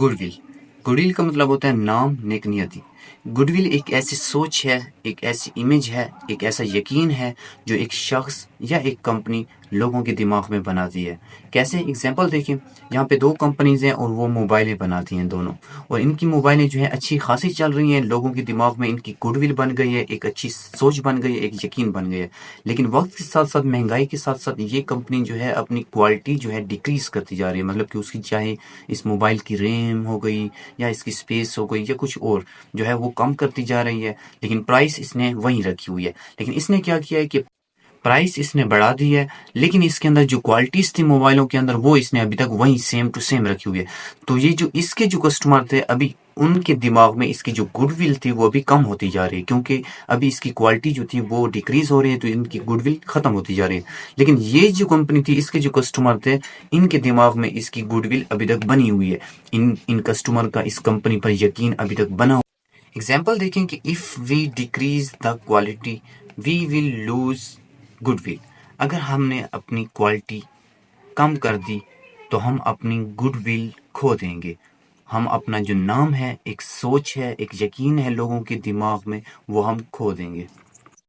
Good will. Good will کا مطلب ہوتا ہے نام، نیک نیتی. گڈ ول ایک ایسی سوچ ہے، ایک ایسی امیج ہے، ایک ایسا یقین ہے جو ایک شخص یا ایک کمپنی لوگوں کے دماغ میں بناتی ہے. کیسے؟ ایگزامپل دیکھیں، یہاں پہ دو کمپنیز ہیں اور وہ موبائلیں بناتی ہیں دونوں، اور ان کی موبائلیں جو ہیں اچھی خاصی چل رہی ہیں، لوگوں کے دماغ میں ان کی گڈ ول بن گئی ہے، ایک اچھی سوچ بن گئی ہے، ایک یقین بن گئی ہے. لیکن وقت کے ساتھ ساتھ، مہنگائی کے ساتھ ساتھ، یہ کمپنی جو ہے اپنی کوالٹی جو ہے ڈیکریز کرتی جا رہی ہے. مطلب کہ اس کی چاہے اس موبائل کی ریم ہو گئی یا اس کی اسپیس ہو گئی یا کچھ اور، جو ہے وہ کم کرتی جا رہی ہے، لیکن پرائس اس نے وہیں رکھی ہوئی ہے. لیکن اس نے کیا کیا ہے کہ پرائس اس نے بڑھا دی ہے، لیکن اس کے اندر جو کوالٹیز تھی موبائلوں کے اندر، وہ اس نے ابھی تک وہیں سیم ٹو سیم رکھی ہوئی ہے. تو یہ جو اس کے جو کسٹمر تھے، ابھی ان کے دماغ میں اس کی جو گڈ ول تھی وہ ابھی کم ہوتی جا رہی ہے، کیونکہ ابھی اس کی کوالٹی جو تھی وہ ڈیکریز ہو رہی ہے، تو ان کی گڈ ول ختم ہوتی جا رہی ہے. لیکن یہ جو کمپنی تھی، اس کے جو کسٹمر تھے، ان کے دماغ میں اس کی گڈ ول ابھی تک بنی ہوئی ہے، ان کسٹمر کا اس کمپنی پر یقین ابھی تک بنا ہوا. ایگزامپل دیکھیں کہ if we decrease the quality we will lose goodwill. اگر ہم نے اپنی کوالٹی کم کر دی تو ہم اپنی گڈ ول کھو دیں گے. ہم اپنا جو نام ہے، ایک سوچ ہے، ایک یقین ہے لوگوں کے دماغ میں، وہ ہم کھو دیں گے.